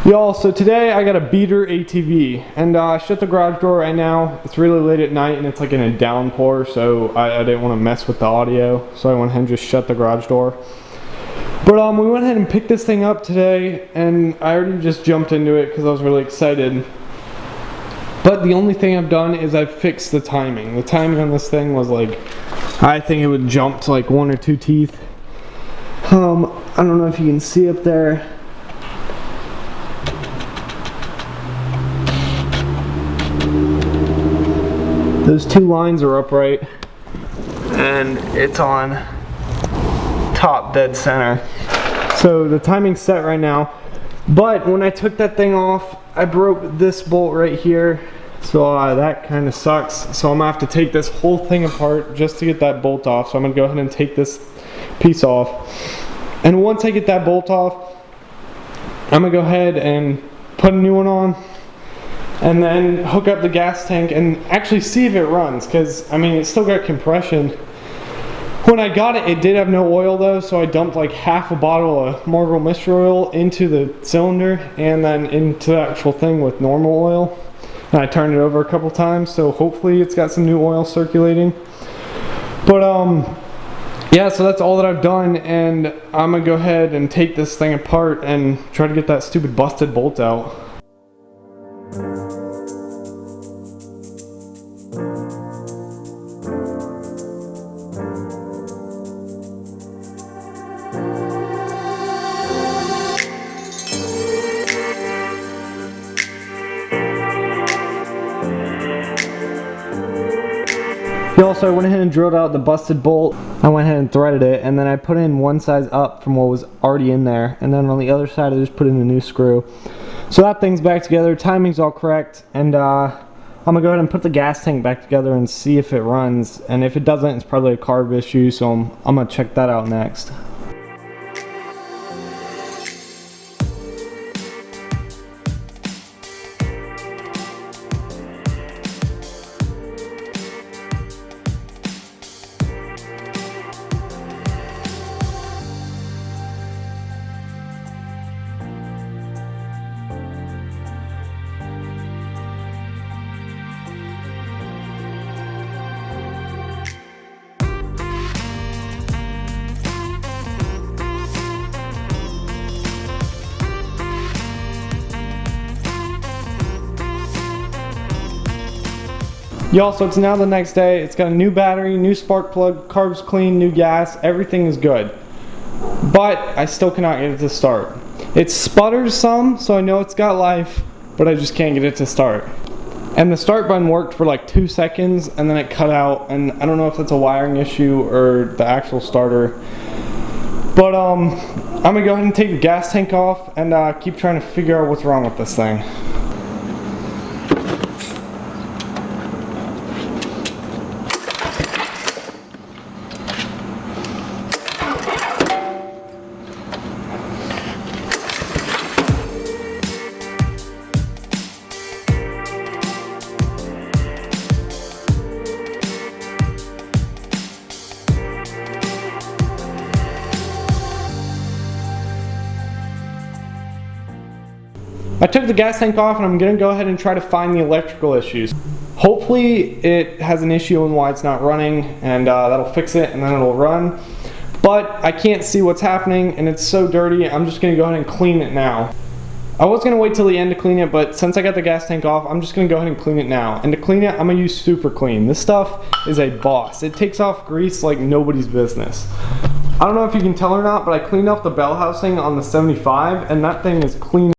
Y'all, so today I got a beater ATV, and I shut the garage door right now. It's really late at night and it's like in a downpour, so I didn't want to mess with the audio, so I went ahead and just shut the garage door. But we went ahead and picked this thing up today, and I already just jumped into it because I was really excited. But the only thing I've done is I've fixed the timing. The timing on this thing was like, I think it would jump to like 1 or 2 teeth. I don't know if you can see up there. Those 2 lines are upright, and it's on top dead center. So the timing's set right now, but when I took that thing off, I broke this bolt right here, so that kind of sucks. So I'm gonna have to take this whole thing apart just to get that bolt off. So I'm gonna go ahead and take this piece off, and once I get that bolt off, I'm gonna go ahead and put a new one on, and then hook up the gas tank and actually see if it runs, because I mean, it's still got compression. When I got it, it did have no oil though, so I dumped like half a bottle of Marlboro Mystery Oil into the cylinder and then into the actual thing with normal oil, and I turned it over a couple times, so hopefully it's got some new oil circulating. But yeah, so that's all that I've done, and I'm gonna go ahead and take this thing apart and try to get that stupid busted bolt out. Also, I went ahead and drilled out the busted bolt. I went ahead and threaded it, and then I put in one size up from what was already in there, and then on the other side I just put in a new screw. So that thing's back together, timing's all correct, and I'm gonna go ahead and put the gas tank back together and see if it runs, and if it doesn't, it's probably a carb issue, so I'm gonna check that out next. Y'all, so it's now the next day. It's got a new battery, new spark plug, carbs clean, new gas, everything is good. But I still cannot get it to start. It sputters some, so I know it's got life, but I just can't get it to start. And the start button worked for like 2 seconds, and then it cut out, and I don't know if that's a wiring issue or the actual starter. But I'm gonna go ahead and take the gas tank off and keep trying to figure out what's wrong with this thing. I took the gas tank off, and I'm gonna go ahead and try to find the electrical issues. Hopefully it has an issue and why it's not running, and that'll fix it and then it'll run. But I can't see what's happening and it's so dirty, I'm just gonna go ahead and clean it now. I was gonna wait till the end to clean it, but since I got the gas tank off, I'm just gonna go ahead and clean it now. And to clean it, I'm gonna use Super Clean. This stuff is a boss. It takes off grease like nobody's business. I don't know if you can tell or not, but I cleaned off the bell housing on the 75, and that thing is clean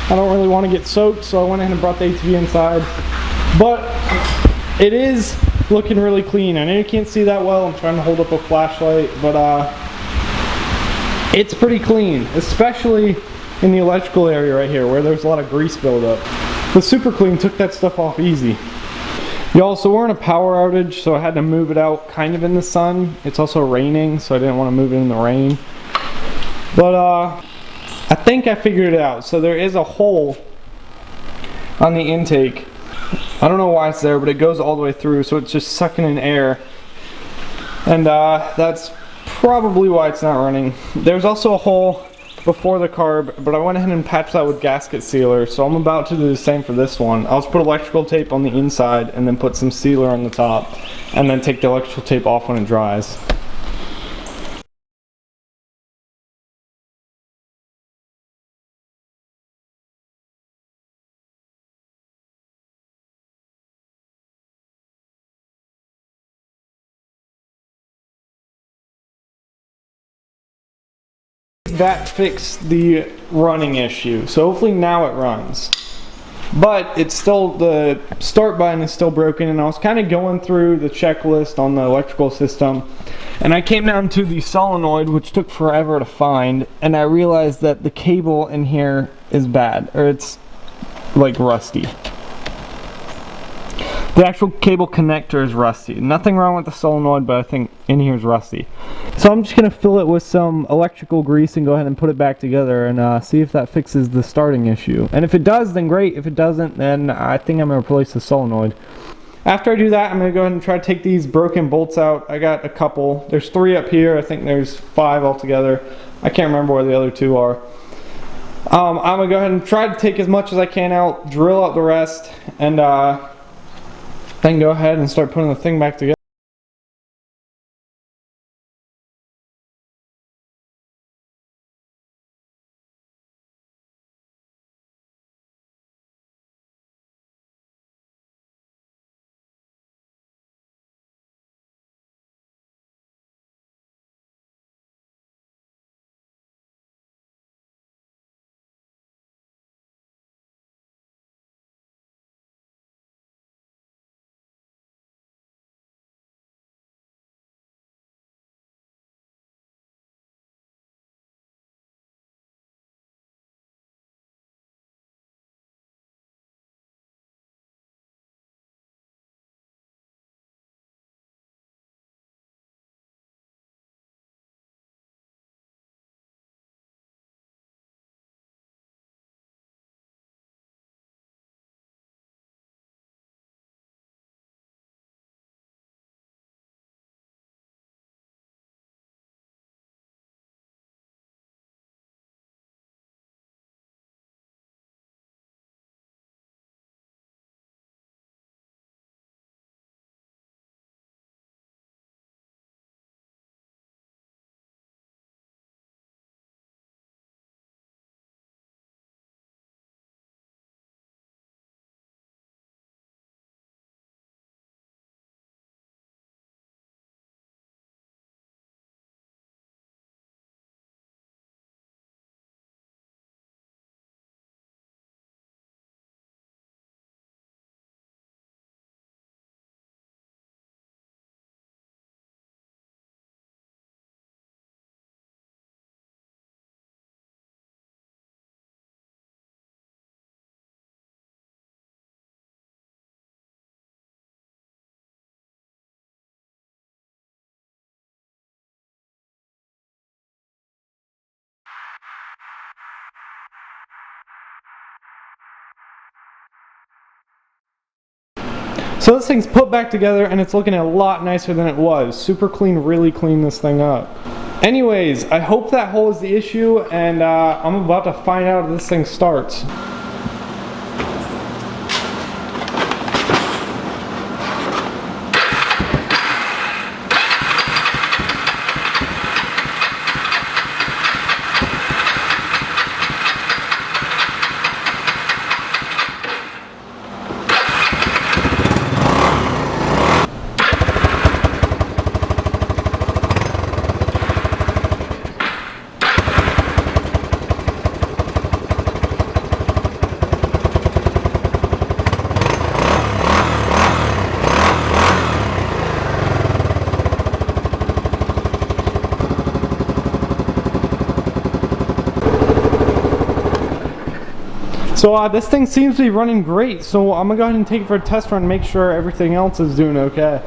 I don't really want to get soaked, so I went ahead and brought the ATV inside. But it is looking really clean. I know you can't see that well. I'm trying to hold up a flashlight, but it's pretty clean, especially in the electrical area right here where there's a lot of grease buildup. The Super Clean took that stuff off easy. Y'all, so we're in a power outage, so I had to move it out kind of in the sun. It's also raining, so I didn't want to move it in the rain. But I think I figured it out. So there is a hole on the intake. I don't know why it's there, but it goes all the way through, so it's just sucking in air. And that's probably why it's not running. There's also a hole before the carb, but I went ahead and patched that with gasket sealer, so I'm about to do the same for this one. I'll just put electrical tape on the inside and then put some sealer on the top, and then take the electrical tape off when it dries. That fixed the running issue, so hopefully now it runs. But it's still, the start button is still broken, and I was kind of going through the checklist on the electrical system, and I came down to the solenoid, which took forever to find, and I realized that the cable in here is bad, or it's like rusty. The actual cable connector is rusty. Nothing wrong with the solenoid, but I think in here is rusty. So I'm just going to fill it with some electrical grease and go ahead and put it back together and see if that fixes the starting issue. And if it does, then great. If it doesn't, then I think I'm going to replace the solenoid. After I do that, I'm going to go ahead and try to take these broken bolts out. I got a couple. There's 3 up here. I think there's 5 altogether. I can't remember where the other 2 are. I'm going to go ahead and try to take as much as I can out, drill out the rest, and then go ahead and start putting the thing back together. So this thing's put back together and it's looking a lot nicer than it was. Super Clean really cleaned this thing up. Anyways, I hope that hole is the issue, and I'm about to find out if this thing starts. So this thing seems to be running great, so I'm gonna go ahead and take it for a test run and make sure everything else is doing okay.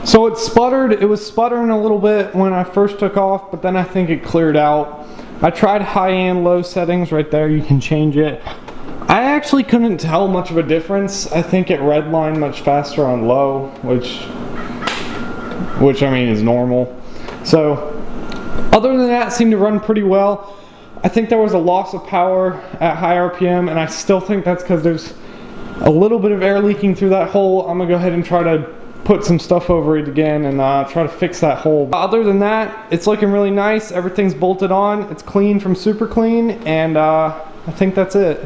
So it sputtered. It was sputtering a little bit when I first took off, but then I think it cleared out. I tried high and low settings right there. You can change it. I actually couldn't tell much of a difference. I think it redlined much faster on low, which I mean is normal. So other than that, it seemed to run pretty well. I think there was a loss of power at high RPM, and I still think that's because there's a little bit of air leaking through that hole. I'm gonna go ahead and try to put some stuff over it again and try to fix that hole. Other than that, it's looking really nice. Everything's bolted on. It's clean from super clean, and I think that's it.